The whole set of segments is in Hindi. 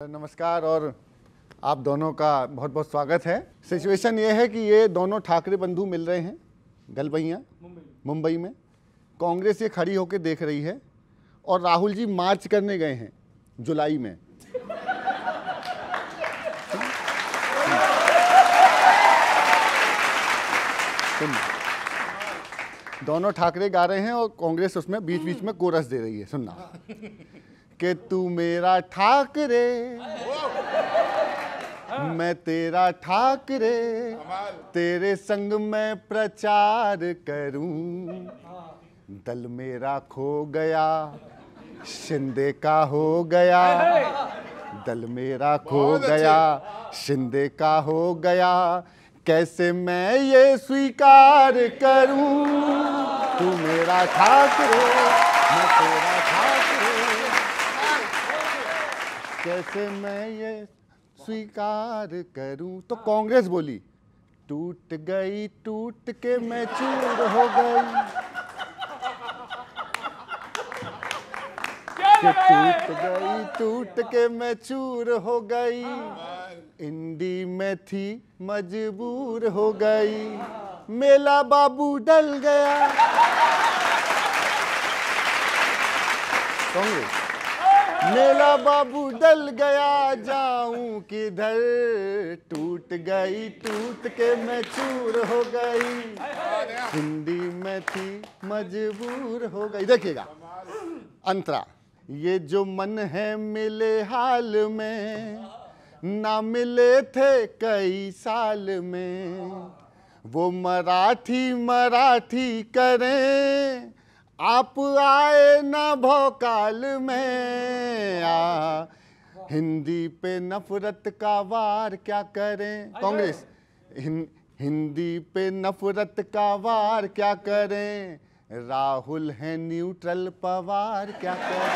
नमस्कार और आप दोनों का बहुत बहुत स्वागत है। सिचुएशन ये है कि ये दोनों ठाकरे बंधु मिल रहे हैं गलबैया मुंबई में। कांग्रेस ये खड़ी होकर देख रही है और राहुल जी मार्च करने गए हैं जुलाई में। दोनों ठाकरे गा रहे हैं और कांग्रेस उसमें बीच बीच में कोरस दे रही है। सुनना कि तू मेरा ठाकरे मैं तेरा ठाकरे, तेरे संग मैं प्रचार करूं। दल मेरा खो गया शिंदे का हो गया, दल मेरा खो गया शिंदे का हो गया। कैसे मैं ये स्वीकार करूं, तू मेरा ठाकरे मैं तेरा ठाकरे, कैसे मैं ये स्वीकार करूं। तो कांग्रेस बोली टूट गई टूट के मैं चूर हो गई, कि टूट गई टूट के मैं चूर हो गई। इंडी में थी मजबूर हो गई, मेला बाबू डल गया। कांग्रेस मेला बाबू डल गया, जाऊं किधर, टूट गई टूट के मैं चूर हो गई। हिंदी में थी मजबूर हो गई। देखिएगा अंतरा, ये जो मन है मिले हाल में, ना मिले थे कई साल में। वो मराठी मराठी करें, आप आए ना भोकाल में। हिंदी पे नफरत का वार क्या करें। कांग्रेस हिंदी पे नफरत का वार क्या करें। राहुल है न्यूट्रल पवार क्या करें।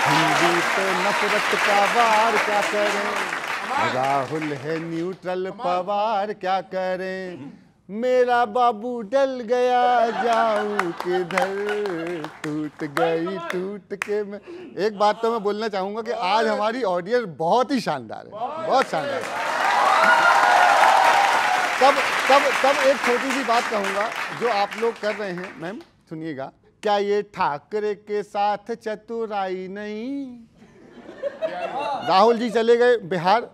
हिंदी पे नफरत का वार क्या करें। राहुल है न्यूट्रल पवार क्या करें। मेरा बाबू डल गया, जाऊं किधर, टूट गई टूट के मैं। एक बात तो मैं बोलना चाहूंगा कि आज हमारी ऑडियंस बहुत ही शानदार है, बहुत शानदार है। तब एक छोटी सी बात कहूंगा जो आप लोग कर रहे हैं। मैम सुनिएगा, क्या ये ठाकरे के साथ चतुराई नहीं। राहुल जी चले गए बिहार,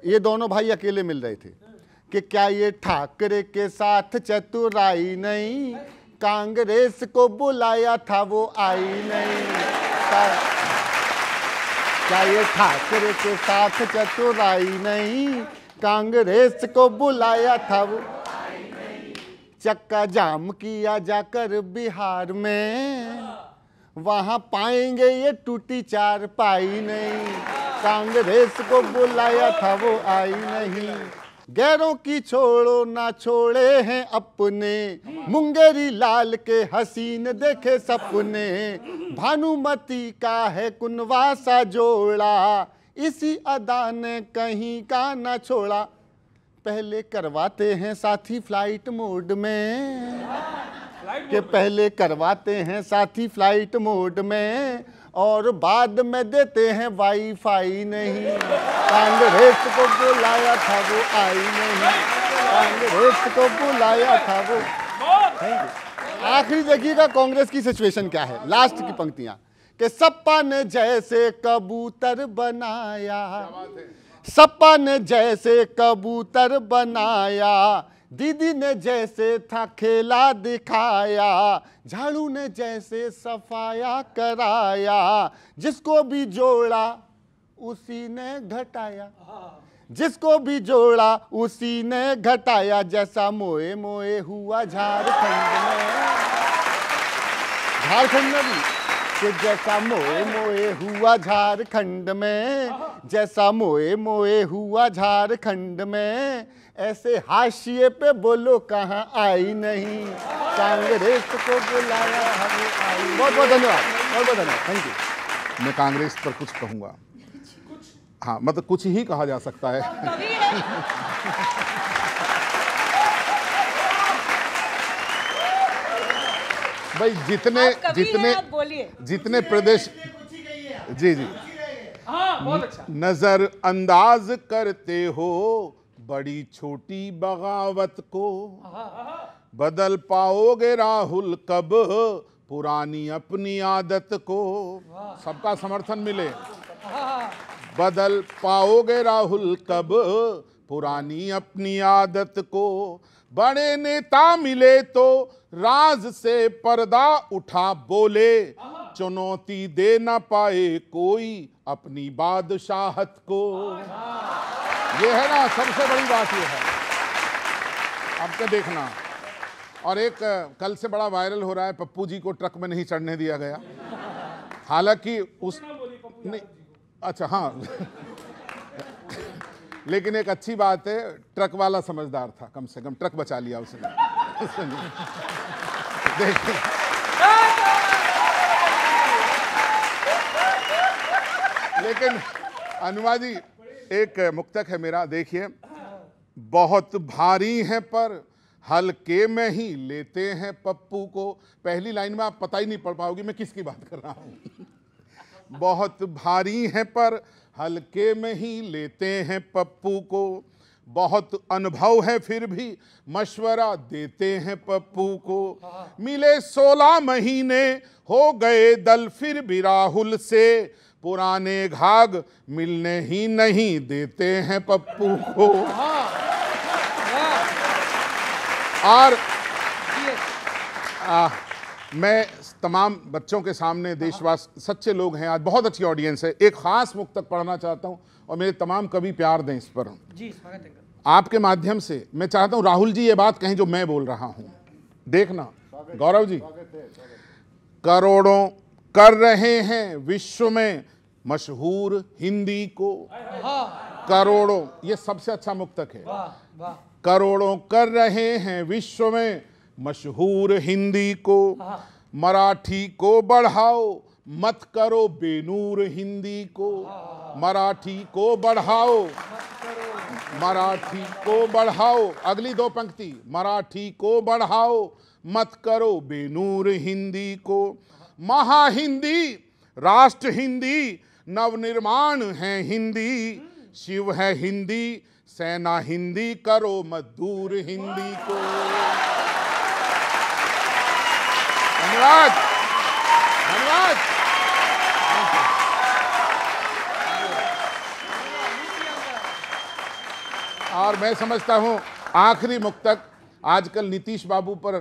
ये दोनों भाई अकेले मिल रहे थे कि क्या ये ठाकरे के साथ चतुराई नहीं। कांग्रेस को बुलाया था वो आई नहीं। क्या ये ठाकरे के साथ चतुराई नहीं। कांग्रेस को बुलाया था वो आई नहीं। चक्का जाम किया जाकर बिहार में, वहां पाएंगे ये टूटी चारपाई नहीं। कांग्रेस को बुलाया था वो आई नहीं। गैरों की छोड़ो ना छोड़े हैं अपने, मुंगेरी लाल के हसीन देखे सपने। भानुमति का है कुनवासा जोड़ा, इसी अदा ने कहीं का ना छोड़ा। पहले करवाते हैं साथी फ्लाइट मोड में, कि पहले करवाते हैं साथी फ्लाइट मोड में, और बाद में देते हैं वाईफाई नहीं। कांग्रेस को बुलाया था वो आई नहीं। कांग्रेस को बुलाया था वो। आखिरी देखिएगा कांग्रेस की सिचुएशन क्या है। लास्ट की पंक्तियां कि सपा ने जैसे कबूतर बनाया, सपा ने जैसे कबूतर बनाया। दीदी ने जैसे था खेला दिखाया, झाड़ू ने जैसे सफाया कराया। जिसको भी जोड़ा उसी ने घटाया, जिसको भी जोड़ा उसी ने घटाया। जैसा मोए मोए हुआ झारखंड में, झारखंड में भी कि जैसा मोए मोए हुआ झारखंड में, जैसा मोए मोए हुआ झारखंड में। ऐसे हाशिए पे बोलो कहाँ आई नहीं। कांग्रेस को बुलाया हमें आई। बहुत बहुत धन्यवाद, बहुत बहुत धन्यवाद, थैंक यू। मैं कांग्रेस पर कुछ कहूँगा। हाँ, मतलब कुछ ही कहा जा सकता है। भाई जितने प्रदेश जी जी। हाँ बहुत अच्छा। नजर अंदाज करते हो बड़ी छोटी बगावत को, बदल पाओगे राहुल कब पुरानी अपनी आदत को। सबका समर्थन मिले। बदल पाओगे राहुल कब पुरानी अपनी आदत को। बड़े नेता मिले तो राज से पर्दा उठा बोले, चुनौती दे ना पाए कोई अपनी बादशाहत को। ये है ना सबसे बड़ी बात, ये है आपका देखना। और एक कल से बड़ा वायरल हो रहा है, पप्पू जी को ट्रक में नहीं चढ़ने दिया गया। हालांकि उस नहीं, अच्छा हाँ लेकिन एक अच्छी बात है, ट्रक वाला समझदार था, कम से कम ट्रक बचा लिया उसने। देखिए लेकिन अनुमा जी एक मुक्तक है मेरा, देखिए। बहुत भारी है पर हल्के में ही लेते हैं पप्पू को। पहली लाइन में आप पता ही नहीं पढ़ पाओगे मैं किसकी बात कर रहा हूं। बहुत भारी है पर हल्के में ही लेते हैं पप्पू को। बहुत अनुभव है फिर भी मशवरा देते हैं पप्पू को। मिले 16 महीने हो गए दल फिर भी राहुल से, पुराने घाघ मिलने ही नहीं देते हैं पप्पू को। और मैं तमाम बच्चों के सामने, देशवासी सच्चे लोग हैं, आज बहुत अच्छी ऑडियंस है, एक खास मुक्तक पढ़ना चाहता हूं और मेरे तमाम कवि प्यार दें इस पर। जी स्वागत है। आपके माध्यम से मैं चाहता हूं राहुल जी ये बात कहें जो मैं बोल रहा हूं। देखना गौरव जी, करोड़ों कर रहे हैं विश्व में मशहूर हिंदी को। करोड़ों, ये सबसे अच्छा मुक्तक है। करोड़ों कर रहे हैं विश्व में मशहूर हिंदी को। मराठी को बढ़ाओ मत करो बेनूर हिंदी को। मराठी को बढ़ाओ, मराठी को बढ़ाओ। अगली दो पंक्ति, मराठी को बढ़ाओ मत करो बेनूर हिंदी को। महा हिंदी राष्ट्र हिंदी नवनिर्माण है हिंदी। शिव है हिंदी सेना हिंदी करो मत दूर हिंदी को। धन्यवाद धन्यवाद। और मैं समझता हूं आखिरी मुक्तक, आजकल नीतीश बाबू पर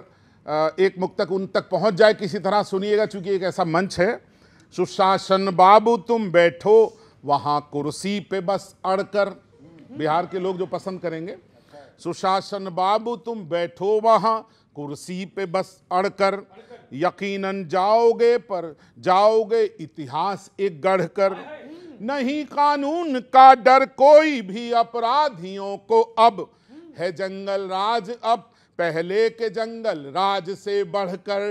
एक मुक्तक उन तक पहुंच जाए किसी तरह, सुनिएगा चूंकि एक ऐसा मंच है। सुशासन बाबू तुम बैठो वहां कुर्सी पे बस अड़कर, बिहार के लोग जो पसंद करेंगे। सुशासन बाबू तुम बैठो वहां कुर्सी पे बस अड़कर, यकीनन जाओगे पर जाओगे इतिहास एक गढ़कर। नहीं कानून का डर कोई भी अपराधियों को अब, है जंगल राज अब पहले के जंगल राज से बढ़कर,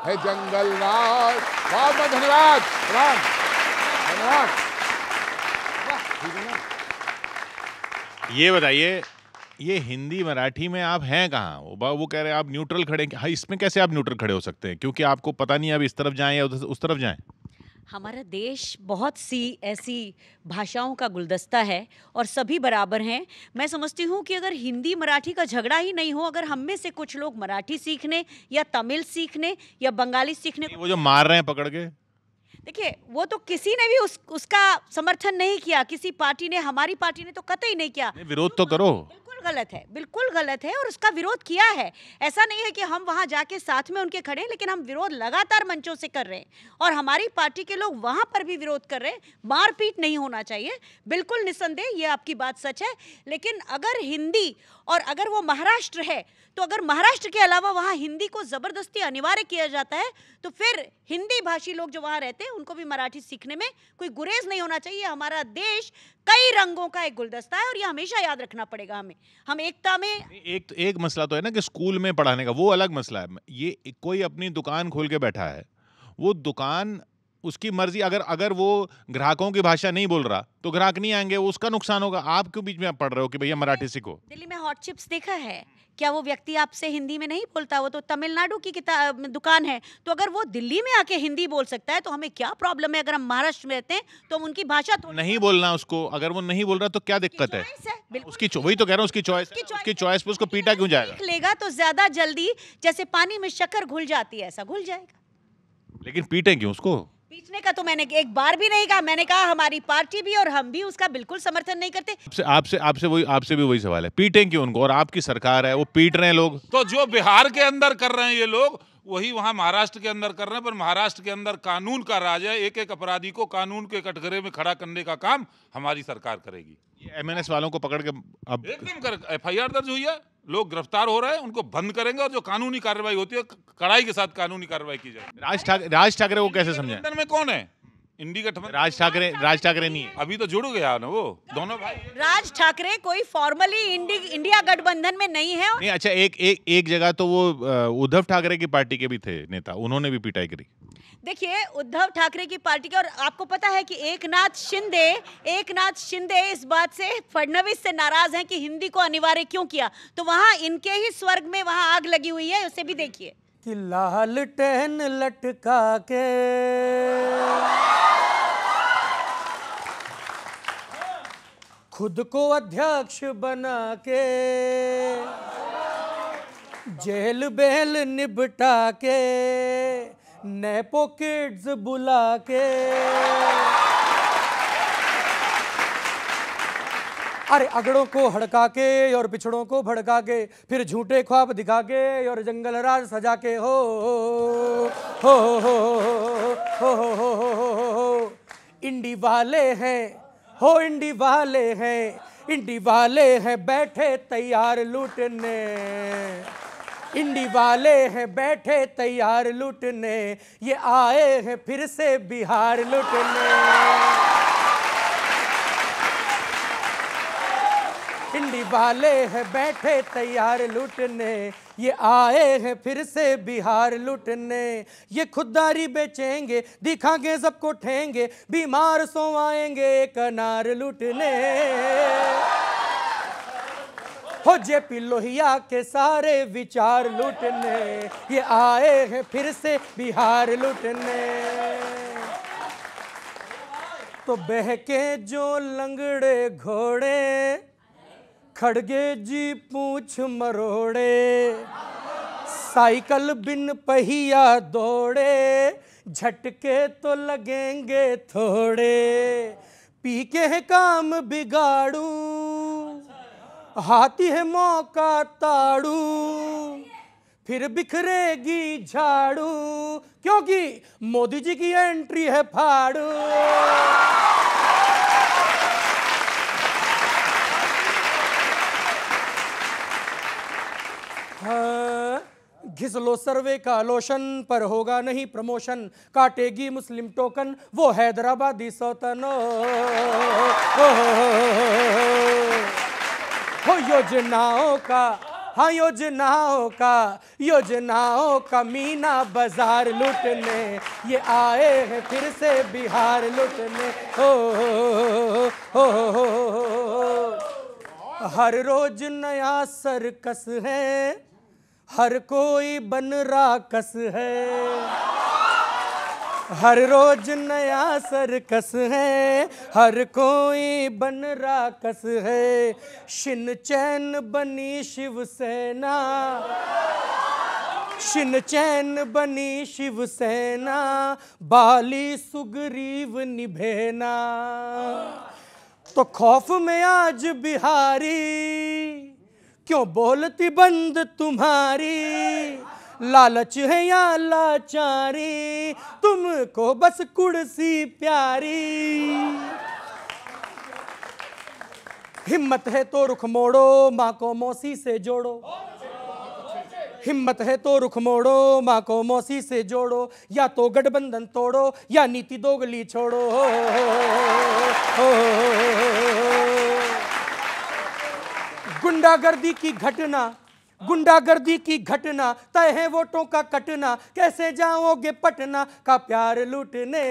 है जंगल राज। बहुत बहुत धन्यवाद धन्यवाद। ये बताइए, ये हिंदी मराठी में आप हैं कहाँ? वो कह रहे हैं आप न्यूट्रल खड़े। हाँ, इसमें कैसे आप न्यूट्रल खड़े हो सकते हैं? क्योंकि आपको पता नहीं अब इस तरफ जाएं या उस तरफ जाएं। हमारा देश बहुत सी ऐसी भाषाओं का गुलदस्ता है और सभी बराबर हैं। मैं समझती हूँ कि अगर हिंदी मराठी का झगड़ा ही नहीं हो, अगर हम में से कुछ लोग मराठी सीखने या तमिल सीखने या बंगाली सीखने, वो जो मार रहे हैं पकड़ के, देखिए वो तो किसी ने भी उसका समर्थन नहीं किया, किसी पार्टी ने, हमारी पार्टी ने तो कतई नहीं किया। विरोध तो करो। बिल्कुल गलत है, बिल्कुल गलत है और उसका विरोध किया है। ऐसा नहीं है कि हम वहां जाके साथ में उनके खड़े हैं, लेकिन हम विरोध लगातार मंचों से कर रहे हैं और हमारी पार्टी के लोग वहां पर भी विरोध कर रहे हैं। मारपीट नहीं होना चाहिए, बिल्कुल निस्संदेह, ये आपकी बात सच है। लेकिन अगर हिंदी और अगर वो महाराष्ट्र है, तो अगर महाराष्ट्र के अलावा वहाँ हिंदी को ज़बरदस्ती अनिवार्य किया जाता है, तो फिर हिंदी भाषी लोग जो वहाँ रहते हैं उनको भी मराठी सीखने में कोई गुरेज नहीं होना चाहिए। हमारा देश कई रंगों का एक गुलदस्ता है और ये हमेशा याद रखना पड़ेगा हमें। हम एकता में एक मसला तो है ना कि स्कूल में पढ़ाने का, वो अलग मसला है। ये कोई अपनी दुकान खोल के बैठा है, वो दुकान उसकी मर्जी, अगर अगर वो ग्राहकों की भाषा नहीं बोल रहा तो ग्राहक नहीं आएंगे, उसका नुकसान होगा। आप क्यों बीच में आप पढ़ रहे हो कि भैया मराठी सीखो? दिल्ली में हॉट चिप्स देखा है क्या? वो व्यक्ति आपसे हिंदी में नहीं बोलता, वो तो तमिलनाडु की दुकान है। तो अगर वो दिल्ली में आके हिंदी बोल सकता है तो हमें क्या प्रॉब्लम है? अगर हम महाराष्ट्र में रहते हैं तो हम उनकी भाषा तो नहीं बोलना उसको, अगर वो नहीं बोल रहा तो क्या दिक्कत है? उसकी वही तो कह रहा हूँ, उसकी चॉइस पे उसको पीटा क्यों जाएगा? सीख लेगा तो ज्यादा जल्दी, जैसे पानी में शक्कर घुल जाती है ऐसा घुल जाएगा। लेकिन पीटे क्यों उसको? पीछने का तो मैंने एक बार भी नहीं कहा। मैंने कहा हमारी पार्टी भी और हम भी उसका बिल्कुल समर्थन नहीं करते। आपसे भी वही सवाल है, पीटे क्यों उनको? और आपकी सरकार है, वो पीट रहे हैं लोग। तो जो बिहार के अंदर कर रहे हैं ये लोग, वही वहां महाराष्ट्र के अंदर कर रहे हैं। पर महाराष्ट्र के अंदर कानून का राज है, एक एक अपराधी को कानून के कटघरे में खड़ा करने का काम हमारी सरकार करेगी। ये एमएनएस वालों को पकड़ के अब एकदम FIR दर्ज हुई है, लोग गिरफ्तार हो रहे हैं, उनको बंद करेंगे और जो कानूनी कार्रवाई होती है कड़ाई के साथ कानूनी कार्रवाई की जाएगी। राज ठाकरे को कैसे समझाएं? गठबंधन में कौन है? इंडी गठबंधन। राज ठाकरे नहीं है अभी तो जुड़ गया ना वो दोनों भाई। राज ठाकरे कोई फॉर्मली इंडिया गठबंधन में नहीं है। नहीं, अच्छा एक जगह तो वो उद्धव ठाकरे की पार्टी के भी थे नेता, उन्होंने भी पिटाई करी। देखिए उद्धव ठाकरे की पार्टी के, और आपको पता है कि एकनाथ शिंदे इस बात से फडणवीस से नाराज हैं कि हिंदी को अनिवार्य क्यों किया। तो वहां इनके ही स्वर्ग में वहां आग लगी हुई है, उसे भी देखिए। कि लालटेन लटका के खुद को अध्यक्ष बना के जेल बेल निपटा के नेपो किड्स बुला के, अरे अगड़ों को हड़का के और पिछड़ों को भड़का के, फिर झूठे ख्वाब दिखा के और जंगल राज सजा के हो हो हो हो हो। इंडी वाले हैं हो, इंडी वाले हैं, इंडी वाले हैं बैठे तैयार लूटने, इंडी वाले हैं बैठे तैयार लूटने, ये आए हैं फिर से बिहार लूटने। इंडी वाले हैं बैठे तैयार लूटने, ये आए हैं फिर से बिहार लूटने। ये खुददारी बेचेंगे, दिखाएंगे सबको ठेंगे, बीमार सो आएंगे एक अनार लूटने। हो जेपी लोहिया के सारे विचार लूटने, ये आए हैं फिर से बिहार लूटने। तो बहके जो लंगड़े घोड़े, खड़गे जी पूछ मरोड़े, साइकिल बिन पहिया दौड़े, झटके तो लगेंगे थोड़े। पी के है काम बिगाड़ू, हाथी है मौका ताड़ू, फिर बिखरेगी झाड़ू, क्योंकि मोदी जी की एंट्री है फाड़ू। हाँ, घिस लो सर्वे का लोशन पर होगा नहीं प्रमोशन, काटेगी मुस्लिम टोकन वो हैदराबादी सौतन। हो योजनाओं का, हाँ योजनाओं का मीना बाजार लूटने, ये आए हैं फिर से बिहार लूटने। हर रोज नया सर्कस है, हर कोई बन राकस है। हर रोज नया सर्कस है, हर कोई बन राकस है। शिन चैन बनी शिवसेना, शिन चैन बनी शिवसेना, बाली सुग्रीव निभेना। तो खौफ में आज बिहारी, क्यों बोलती बंद तुम्हारी, लालच है या लाचारी, तुमको बस कुर्सी प्यारी। हिम्मत है तो रुख मोड़ो, माँ को मौसी से जोड़ो। हिम्मत है तो रुख मोड़ो, माँ को मौसी से जोड़ो, या तो गठबंधन तोड़ो या नीति दोगली छोड़ो। गुंडागर्दी की घटना, गुंडागर्दी की घटना, तय है वोटों का कटना, कैसे जाओगे पटना का प्यार लूटने।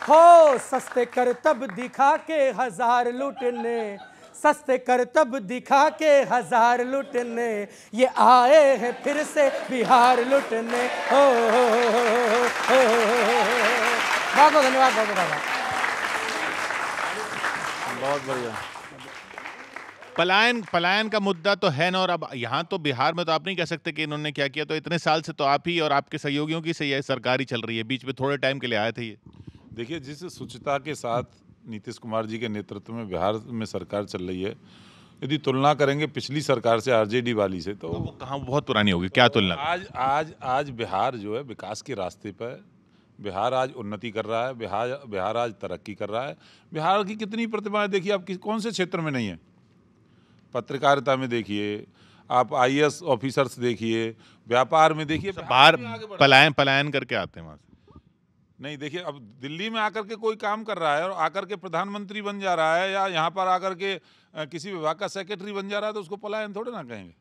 हो सस्ते करतब दिखा के हजार लूटने, सस्ते करतब दिखा के हजार लूटने, ये आए हैं फिर से बिहार लूटने। हो बहुत बहुत धन्यवाद, बहुत बहुत बहुत बढ़िया। पलायन का मुद्दा तो है ना, और अब यहाँ तो बिहार में तो आप नहीं कह सकते कि इन्होंने क्या किया। तो इतने साल से तो आप ही और आपके सहयोगियों की से यह सरकार ही चल रही है, बीच में थोड़े टाइम के लिए आए थे ये। देखिए, जिस शुचिता के साथ नीतीश कुमार जी के नेतृत्व में बिहार में सरकार चल रही है, यदि तुलना करेंगे पिछली सरकार से, आरजेडी वाली से, तो वो कहाँ बहुत पुरानी होगी, क्या तुलना। आज बिहार जो है विकास के रास्ते पर, बिहार आज उन्नति कर रहा है, बिहार आज तरक्की कर रहा है। बिहार की कितनी प्रतिभाएं देखिए, आप कौन से क्षेत्र में नहीं है। पत्रकारिता में देखिए, आप आईएएस ऑफिसर्स देखिए, व्यापार में देखिए, बाहर पलायन करके आते हैं वहाँ से। नहीं, देखिए, अब दिल्ली में आकर के कोई काम कर रहा है और आकर के प्रधानमंत्री बन जा रहा है, या यहाँ पर आकर के किसी विभाग का सेक्रेटरी बन जा रहा है, तो उसको पलायन थोड़े ना कहेंगे।